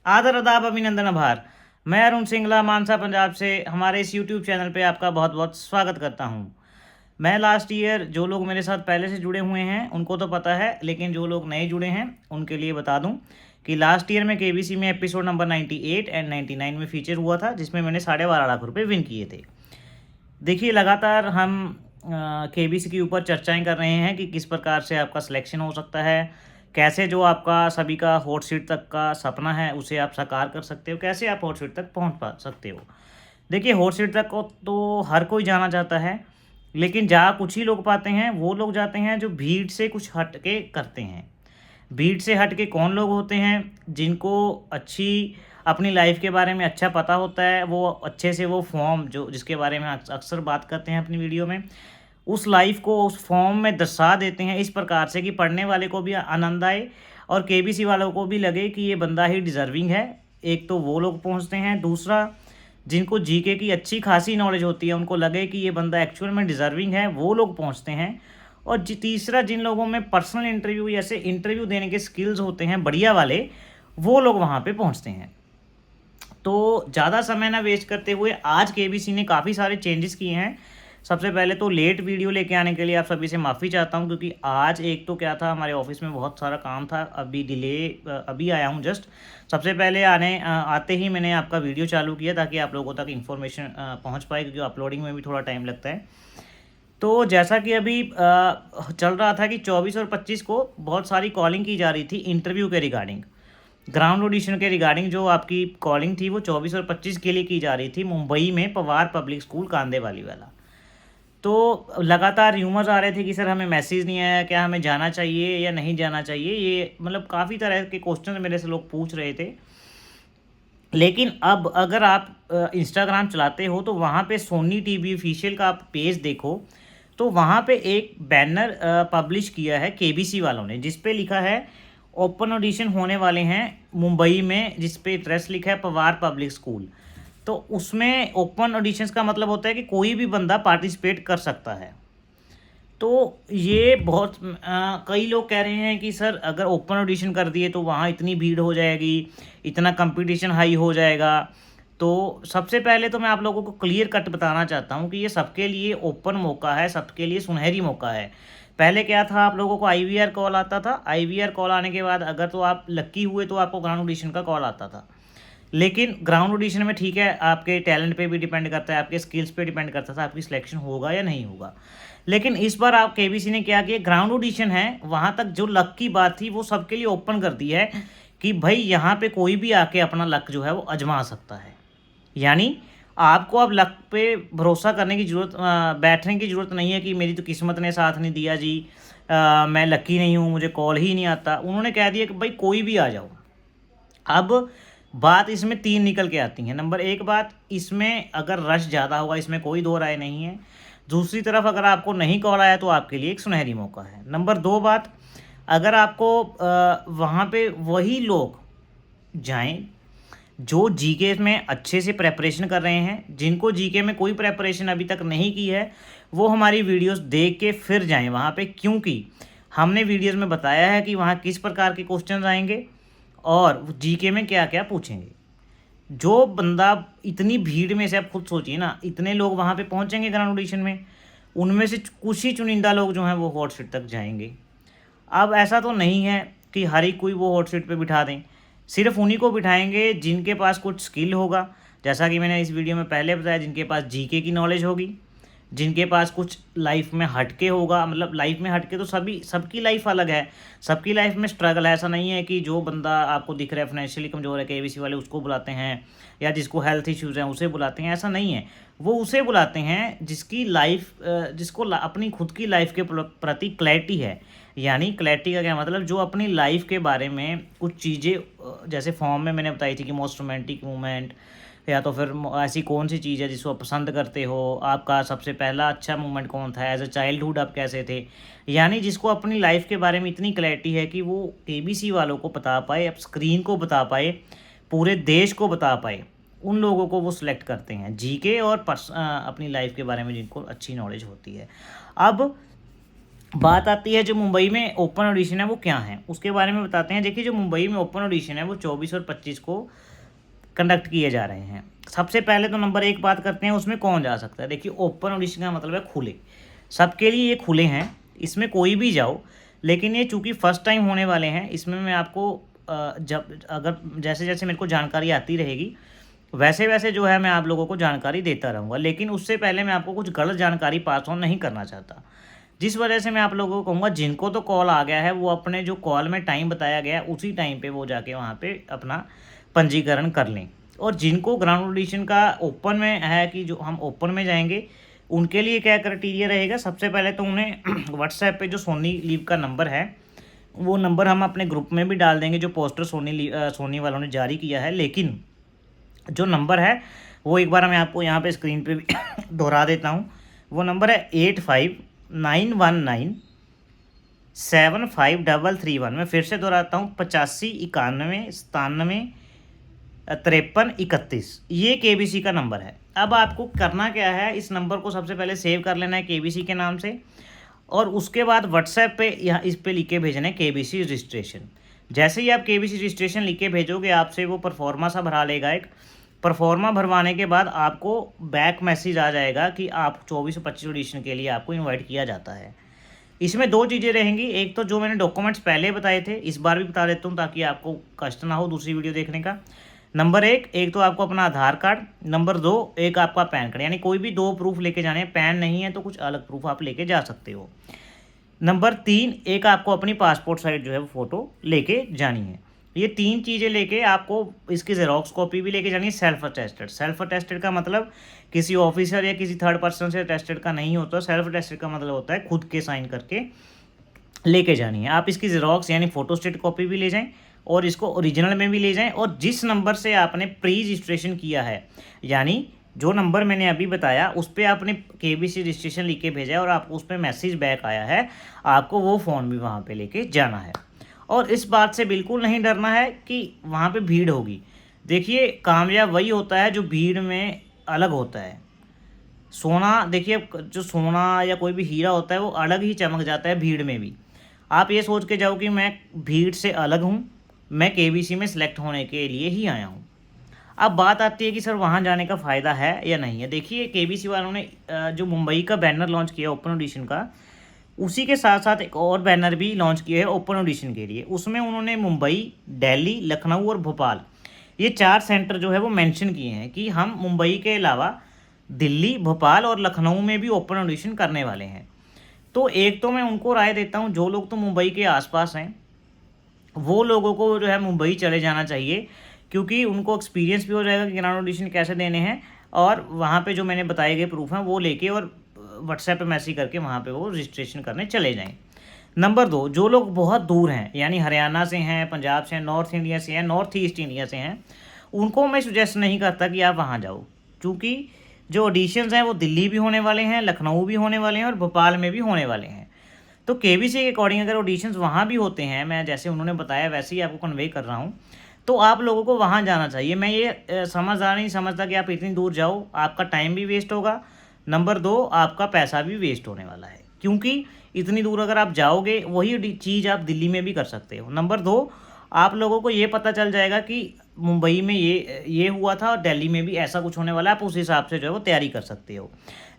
आदर अदाब अभिनंदन आभार। मैं अरुण सिंगला मानसा पंजाब से हमारे इस यूट्यूब चैनल पे आपका बहुत बहुत स्वागत करता हूँ। मैं लास्ट ईयर जो लोग मेरे साथ पहले से जुड़े हुए हैं उनको तो पता है, लेकिन जो लोग नए जुड़े हैं उनके लिए बता दूं कि लास्ट ईयर में केबीसी में एपिसोड नंबर 98 एंड 99 में फीचर हुआ था, जिसमें मैंने 12.5 लाख रुपए विन किए थे। देखिए, लगातार हम केबीसी के ऊपर चर्चाएं कर रहे हैं कि किस प्रकार से आपका सिलेक्शन हो सकता है, कैसे जो आपका सभी का हॉट सीट तक का सपना है उसे आप साकार कर सकते हो, कैसे आप हॉट सीट तक पहुंच पा सकते हो। देखिए, हॉट सीट तक को तो हर कोई जाना चाहता है, लेकिन जहाँ कुछ ही लोग पाते हैं वो लोग जाते हैं जो भीड़ से कुछ हट के करते हैं। भीड़ से हट के कौन लोग होते हैं? जिनको अच्छी अपनी लाइफ के बारे में अच्छा पता होता है, वो अच्छे से वो फॉर्म जो जिसके बारे में अक्सर बात करते हैं अपनी वीडियो में, उस लाइफ को उस फॉर्म में दर्शा देते हैं इस प्रकार से कि पढ़ने वाले को भी आनंद आए और केबीसी वालों को भी लगे कि ये बंदा ही डिज़र्विंग है। एक तो वो लोग पहुंचते हैं, दूसरा जिनको जीके की अच्छी खासी नॉलेज होती है उनको लगे कि ये बंदा एक्चुअल में डिज़र्विंग है, वो लोग पहुंचते हैं। और तीसरा, जिन लोगों में पर्सनल इंटरव्यू जैसे इंटरव्यू देने के स्किल्स होते हैं बढ़िया वाले, वो लोग वहाँ पे पहुँचते हैं। तो ज़्यादा समय ना वेस्ट करते हुए आज केबीसी ने काफ़ी सारे चेंजेस किए हैं। सबसे पहले तो लेट वीडियो लेके आने के लिए आप सभी से माफ़ी चाहता हूँ, क्योंकि आज एक तो क्या था, हमारे ऑफिस में बहुत सारा काम था, अभी डिले अभी आया हूँ जस्ट। सबसे पहले आते ही मैंने आपका वीडियो चालू किया ताकि आप लोगों तक इन्फॉर्मेशन पहुँच पाए, क्योंकि अपलोडिंग में भी थोड़ा टाइम लगता है। तो जैसा कि अभी चल रहा था कि 24 और 25 को बहुत सारी कॉलिंग की जा रही थी इंटरव्यू के रिगार्डिंग, ग्राउंड ऑडिशन के रिगार्डिंग। जो आपकी कॉलिंग थी वो 24 और 25 के लिए की जा रही थी, मुंबई में पवार पब्लिक स्कूल कांदेवाली वाला। तो लगातार र्यूमर्स आ रहे थे कि सर हमें मैसेज नहीं आया, क्या हमें जाना चाहिए या नहीं जाना चाहिए, ये मतलब काफ़ी तरह के क्वेश्चन मेरे से लोग पूछ रहे थे। लेकिन अब अगर आप इंस्टाग्राम चलाते हो तो वहाँ पे सोनी टीवी ऑफिशियल का आप पेज देखो, तो वहाँ पे एक बैनर पब्लिश किया है केबीसी वालों ने, जिस पे लिखा है ओपन ऑडिशन होने वाले हैं मुंबई में, जिस पे एड्रेस लिखा है पवार पब्लिक स्कूल। तो उसमें ओपन ऑडिशंस का मतलब होता है कि कोई भी बंदा पार्टिसिपेट कर सकता है। तो ये बहुत कई लोग कह रहे हैं कि सर अगर ओपन ऑडिशन कर दिए तो वहाँ इतनी भीड़ हो जाएगी, इतना कंपटीशन हाई हो जाएगा। तो सबसे पहले तो मैं आप लोगों को क्लियर कट बताना चाहता हूँ कि ये सबके लिए ओपन मौका है, सबके लिए सुनहरी मौका है। पहले क्या था, आप लोगों को आईवीआर कॉल आता था, आईवीआर कॉल आने के बाद अगर तो आप लक्की हुए तो आपको ग्राउंड ऑडिशन का कॉल आता था। लेकिन ग्राउंड ऑडिशन में ठीक है, आपके टैलेंट पे भी डिपेंड करता है, आपके स्किल्स पे डिपेंड करता था आपकी सिलेक्शन होगा या नहीं होगा। लेकिन इस बार आप केबीसी ने क्या किया, ग्राउंड ऑडिशन है वहाँ तक जो लक की बात थी वो सबके लिए ओपन कर दी है कि भाई यहाँ पे कोई भी आके अपना लक जो है वो आजमा सकता है। यानी आपको अब लक पे भरोसा करने की ज़रूरत, बैठने की ज़रूरत नहीं है कि मेरी तो किस्मत ने साथ नहीं दिया जी, मैं लकी नहीं हूँ, मुझे कॉल ही नहीं आता। उन्होंने कह दिया कि भाई कोई भी आ जाओ। अब बात इसमें तीन निकल के आती हैं। नंबर एक बात, इसमें अगर रश ज़्यादा होगा, इसमें कोई दो राय नहीं है। दूसरी तरफ अगर आपको नहीं कॉल आया तो आपके लिए एक सुनहरी मौका है। नंबर दो बात, अगर आपको वहाँ पे वही लोग जाएं जो जीके में अच्छे से प्रेपरेशन कर रहे हैं, जिनको जीके में कोई प्रेपरेशन अभी तक नहीं की है, वो हमारी वीडियोस देख के फिर जाएं वहाँ पे, क्योंकि हमने वीडियोस में बताया है कि वहाँ किस प्रकार के क्वेश्चन आएंगे और जीके में क्या क्या पूछेंगे। जो बंदा इतनी भीड़ में से, आप खुद सोचिए ना, इतने लोग वहाँ पे पहुँचेंगे ग्राउंड ऑडिशन में, उनमें से कुछ ही चुनिंदा लोग जो हैं वो हॉट सीट तक जाएंगे। अब ऐसा तो नहीं है कि हर एक कोई वो हॉट सीट पे बिठा दें, सिर्फ उन्हीं को बिठाएंगे जिनके पास कुछ स्किल होगा। जैसा कि मैंने इस वीडियो में पहले बताया, जिनके पास जीके की नॉलेज होगी, जिनके पास कुछ लाइफ में हटके होगा। मतलब लाइफ में हटके तो सभी, सबकी लाइफ अलग है, सबकी लाइफ में स्ट्रगल है। ऐसा नहीं है कि जो बंदा आपको दिख रहा है फाइनेंशियली कमज़ोर है, केबीसी वाले उसको बुलाते हैं, या जिसको हेल्थ इश्यूज़ हैं उसे बुलाते हैं, ऐसा नहीं है। वो उसे बुलाते हैं जिसकी लाइफ, जिसको अपनी खुद की लाइफ के प्रति क्लैरिटी है। यानी क्लैरिटी का क्या मतलब, जो अपनी लाइफ के बारे में कुछ चीज़ें, जैसे फॉर्म में मैंने बताई थी कि मोस्ट रोमांटिक मोमेंट, या तो फिर ऐसी कौन सी चीज़ है जिसको आप पसंद करते हो, आपका सबसे पहला अच्छा मोमेंट कौन था, एज अ चाइल्डहुड आप कैसे थे। यानी जिसको अपनी लाइफ के बारे में इतनी क्लैरिटी है कि वो केबीसी वालों को बता पाए, अब स्क्रीन को बता पाए, पूरे देश को बता पाए, उन लोगों को वो सिलेक्ट करते हैं जीके और अपनी लाइफ के बारे में जिनको अच्छी नॉलेज होती है। अब बात आती है जो मुंबई में ओपन ऑडिशन है वो क्या है, उसके बारे में बताते हैं। देखिए जो मुंबई में ओपन ऑडिशन है वो 24 और 25 को कंडक्ट किए जा रहे हैं। सबसे पहले तो नंबर एक बात करते हैं उसमें कौन जा सकता है। देखिए ओपन ऑडिशन का मतलब है खुले, सबके लिए ये खुले हैं, इसमें कोई भी जाओ। लेकिन ये चूँकि फ़र्स्ट टाइम होने वाले हैं, इसमें मैं आपको जब अगर जैसे जैसे मेरे को जानकारी आती रहेगी वैसे वैसे जो है मैं आप लोगों को जानकारी देता रहूँगा। लेकिन उससे पहले मैं आपको कुछ गलत जानकारी पास ऑन नहीं करना चाहता, जिस वजह से मैं आप लोगों को कहूँगा जिनको तो कॉल आ गया है वो अपने जो कॉल में टाइम बताया गया है उसी टाइम पे वो जाके वहाँ पे अपना पंजीकरण कर लें। और जिनको ग्राउंड ऑडिशन का ओपन में है कि जो हम ओपन में जाएंगे उनके लिए क्या क्राइटेरिया रहेगा, सबसे पहले तो उन्हें व्हाट्सएप पे जो सोनी लीव का नंबर है वो नंबर हम अपने ग्रुप में भी डाल देंगे जो पोस्टर सोनी वालों ने जारी किया है। लेकिन जो नंबर है वो एक बार मैं आपको यहाँ पे स्क्रीन पे भी दोहरा देता हूँ। वो नंबर है 8591975331। मैं फिर से दोहराता हूँ 8591975331। ये केबीसी का नंबर है। अब आपको करना क्या है, इस नंबर को सबसे पहले सेव कर लेना है केबीसी के नाम से, और उसके बाद व्हाट्सएप पे यहाँ इस पे लिख के भेजना है केबीसी रजिस्ट्रेशन। जैसे ही आप केबीसी रजिस्ट्रेशन लिख के भेजोगे आपसे वो परफॉर्मा सा भरा लेगा। एक परफॉर्मा भरवाने के बाद आपको बैक मैसेज आ जाएगा कि आप 24 और 25 ऑडिशन के लिए आपको इनवाइट किया जाता है। इसमें दो चीज़ें रहेंगी, एक तो जो मैंने डॉक्यूमेंट्स पहले बताए थे इस बार भी बता देता हूँ ताकि आपको कष्ट ना हो दूसरी वीडियो देखने का। नंबर एक तो आपको अपना आधार कार्ड, नंबर 2 एक आपका पैन कार्ड, यानी कोई भी 2 प्रूफ लेके जाने हैं। पैन नहीं है तो कुछ अलग प्रूफ आप लेके जा सकते हो। नंबर 3 एक आपको अपनी पासपोर्ट साइज जो है वो फ़ोटो लेके जानी है। ये 3 चीज़ें लेके आपको इसकी जेरोक्स कॉपी भी लेके जानी है। सेल्फ अटेस्टेड का मतलब किसी ऑफिसर या किसी थर्ड पर्सन से अटेस्टेड का नहीं होता। सेल्फ अटेस्टेड का मतलब होता है खुद के साइन करके लेके जानी है। आप इसकी जेरोक्स यानी फोटोस्टेट कॉपी भी ले जाएं और इसको ओरिजिनल में भी ले जाएं। और जिस नंबर से आपने प्री रजिस्ट्रेशन किया है, यानी जो नंबर मैंने अभी बताया उस पर आपने केबीसी रजिस्ट्रेशन लिख के भेजा है और आपको उस पर मैसेज बैक आया है, आपको वो फ़ोन भी वहाँ पे लेके जाना है। और इस बात से बिल्कुल नहीं डरना है कि वहाँ पे भीड़ होगी। देखिए कामयाब वही होता है जो भीड़ में अलग होता है। सोना देखिए जो सोना या कोई भी हीरा होता है वो अलग ही चमक जाता है भीड़ में भी। आप ये सोच के जाओ कि मैं भीड़ से अलग हूँ, मैं केबीसी में सिलेक्ट होने के लिए ही आया हूँ। अब बात आती है कि सर वहाँ जाने का फ़ायदा है या नहीं है। देखिए केबीसी वालों ने जो मुंबई का बैनर लॉन्च किया ओपन ऑडिशन का, उसी के साथ साथ एक और बैनर भी लॉन्च किया है ओपन ऑडिशन के लिए। उसमें उन्होंने मुंबई, दिल्ली, लखनऊ और भोपाल ये 4 सेंटर जो है वो मेंशन किए हैं कि हम मुंबई के अलावा दिल्ली, भोपाल और लखनऊ में भी ओपन ऑडिशन करने वाले हैं। तो एक तो मैं उनको राय देता हूँ जो लोग तो मुंबई के आसपास हैं वो लोगों को जो है मुंबई चले जाना चाहिए, क्योंकि उनको एक्सपीरियंस भी हो जाएगा कि ग्राउंड ऑडिशन कैसे देने हैं। और वहाँ पे जो मैंने बताए गए प्रूफ हैं वो लेके और व्हाट्सएप पे मैसेज करके वहाँ पे वो रजिस्ट्रेशन करने चले जाएं। नंबर 2 जो लोग बहुत दूर हैं यानी हरियाणा से हैं, पंजाब से हैं, नॉर्थ इंडिया से हैं, नॉर्थ ईस्ट इंडिया से हैं, उनको मैं सुजेस्ट नहीं करता कि आप वहाँ जाओ, क्योंकि जो ऑडिशंस हैं वो दिल्ली भी होने वाले हैं, लखनऊ भी होने वाले हैं और भोपाल में भी होने वाले हैं। तो केबीसी के अकॉर्डिंग अगर ऑडिशंस वहाँ भी होते हैं, मैं जैसे उन्होंने बताया वैसे ही आपको कन्वे कर रहा हूँ, तो आप लोगों को वहाँ जाना चाहिए। मैं ये समझदार नहीं समझता कि आप इतनी दूर जाओ, आपका टाइम भी वेस्ट होगा। नंबर 2 आपका पैसा भी वेस्ट होने वाला है, क्योंकि इतनी दूर अगर आप जाओगे वही चीज़ आप दिल्ली में भी कर सकते हो। नंबर 2 आप लोगों को ये पता चल जाएगा कि मुंबई में ये हुआ था और दिल्ली में भी ऐसा कुछ होने वाला है, आप उस हिसाब से जो है वो तैयारी कर सकते हो।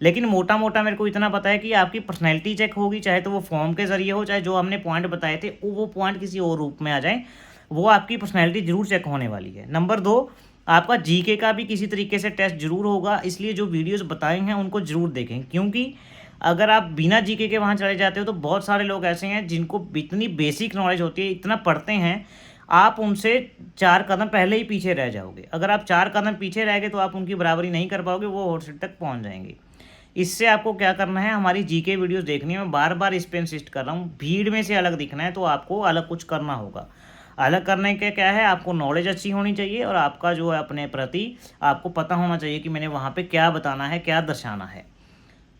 लेकिन मोटा मोटा मेरे को इतना पता है कि आपकी पर्सनैलिटी चेक होगी, चाहे तो वो फॉर्म के ज़रिए हो, चाहे जो हमने पॉइंट बताए थे वो पॉइंट किसी और रूप में आ जाए, वो आपकी पर्सनैलिटी जरूर चेक होने वाली है। नंबर 2 आपका जीके का भी किसी तरीके से टेस्ट जरूर होगा, इसलिए जो वीडियोस बताए हैं उनको ज़रूर देखें, क्योंकि अगर आप बिना जीके के वहाँ चले जाते हो तो बहुत सारे लोग ऐसे हैं जिनको इतनी बेसिक नॉलेज होती है, इतना पढ़ते हैं, आप उनसे 4 कदम पहले ही पीछे रह जाओगे। अगर आप 4 कदम पीछे रह गए तो आप उनकी बराबरी नहीं कर पाओगे, वो हॉट सीट तक पहुँच जाएंगे। इससे आपको क्या करना है, हमारी जीके वीडियोस देखनी है। मैं बार बार इस पर इंसिस्ट कर रहा हूँ, भीड़ में से अलग दिखना है तो आपको अलग कुछ करना होगा। अलग करने के क्या है, आपको नॉलेज अच्छी होनी चाहिए और आपका जो है अपने प्रति आपको पता होना चाहिए कि मैंने वहाँ पे क्या बताना है, क्या दर्शाना है।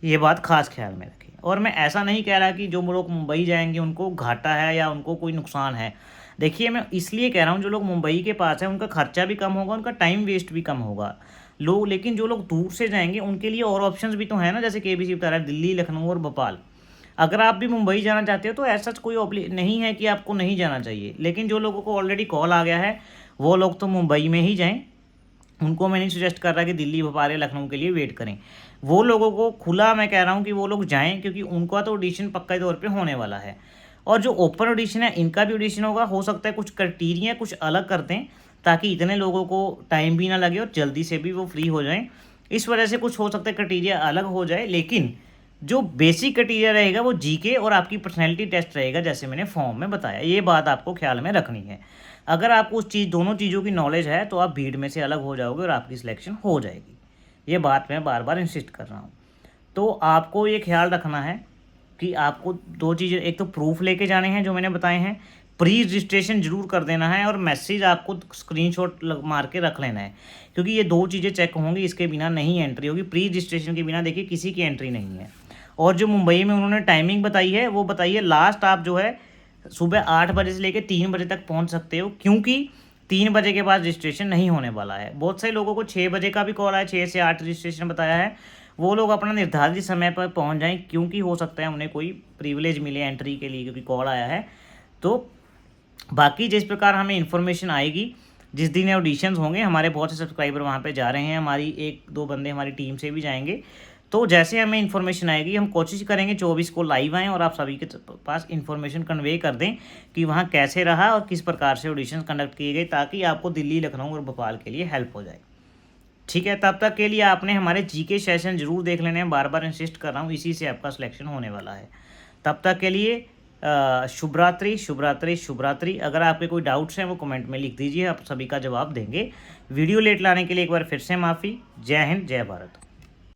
ये बात खास ख्याल में रखें। और मैं ऐसा नहीं कह रहा कि जो लोग मुंबई जाएंगे उनको घाटा है या उनको कोई नुकसान है। देखिए मैं इसलिए कह रहा हूँ जो लोग मुंबई के पास है उनका खर्चा भी कम होगा, उनका टाइम वेस्ट भी कम होगा लोग। लेकिन जो लोग दूर से जाएंगे उनके लिए और ऑप्शंस भी तो है ना, जैसे केबीसी बता रहा है दिल्ली, लखनऊ और भोपाल। अगर आप भी मुंबई जाना चाहते हो तो ऐसा कोई नहीं है कि आपको नहीं जाना चाहिए, लेकिन जो लोगों को ऑलरेडी कॉल आ गया है वो लोग तो मुंबई में ही जाएं। उनको मैं नहीं सजेस्ट कर रहा कि दिल्ली, भोपाल या लखनऊ के लिए वेट करें। वो लोगों को खुला मैं कह रहा हूँ कि वो लोग जाएं, क्योंकि उनका तो ऑडिशन पक्का तौर पे होने वाला है। और जो ओपन ऑडिशन है इनका भी ऑडिशन होगा, हो सकता है कुछ क्राइटेरिया कुछ अलग कर दें ताकि इतने लोगों को टाइम भी ना लगे और जल्दी से भी वो फ्री हो जाएं। इस वजह से कुछ हो सकता है क्राइटेरिया अलग हो जाए, लेकिन जो बेसिक क्राइटेरिया रहेगा वो जीके और आपकी पर्सनैलिटी टेस्ट रहेगा, जैसे मैंने फॉर्म में बताया। ये बात आपको ख्याल में रखनी है। अगर आपको उस दोनों चीज़ों की नॉलेज है तो आप भीड़ में से अलग हो जाओगे और आपकी सिलेक्शन हो जाएगी। ये बात मैं बार बार इंसिस्ट कर रहा हूँ। तो आपको ये ख्याल रखना है कि आपको दो चीज़ें, एक तो प्रूफ लेके जाने हैं जो मैंने बताए हैं, प्री रजिस्ट्रेशन जरूर कर देना है, और मैसेज आपको स्क्रीनशॉट मार के रख लेना है, क्योंकि ये दो चीज़ें चेक होंगी, इसके बिना नहीं एंट्री होगी। प्री रजिस्ट्रेशन के बिना देखिए किसी की एंट्री नहीं है। और जो मुंबई में उन्होंने टाइमिंग बताई है वो बताइए, लास्ट आप जो है सुबह 8 बजे से लेकर 3 बजे तक पहुंच सकते हो, क्योंकि 3 बजे के बाद रजिस्ट्रेशन नहीं होने वाला है। बहुत से लोगों को 6 बजे का भी कॉल आया, 6 से 8 रजिस्ट्रेशन बताया है। वो लोग अपना निर्धारित समय पर पहुंच जाएं, क्योंकि हो सकता है उन्हें कोई प्रिविलेज मिले एंट्री के लिए, क्योंकि कॉल आया है। तो बाकी जिस प्रकार हमें इन्फॉर्मेशन आएगी, जिस दिन ऑडिशंस होंगे, हमारे बहुत से सब्सक्राइबर वहाँ पे जा रहे हैं, हमारी 1-2 बंदे हमारी टीम से भी जाएंगे। तो जैसे हमें इन्फॉर्मेशन आएगी हम कोशिश करेंगे 24 को लाइव आएँ और आप सभी के पास इन्फॉर्मेशन कन्वे कर दें कि वहाँ कैसे रहा और किस प्रकार से ऑडिशन कंडक्ट किए गए, ताकि आपको दिल्ली, लखनऊ और भोपाल के लिए हेल्प हो जाए। ठीक है, तब तक के लिए आपने हमारे जीके सेशन जरूर देख लेने हैं, बार बार इंसिस्ट कर रहा हूँ, इसी से आपका सिलेक्शन होने वाला है। तब तक के लिए शुभ रात्रि, शुभ रात्रि, शुभ रात्रि। अगर आपके कोई डाउट्स हैं वो कमेंट में लिख दीजिए, आप सभी का जवाब देंगे। वीडियो लेट लाने के लिए एक बार फिर से माफ़ी। जय हिंद, जय भारत।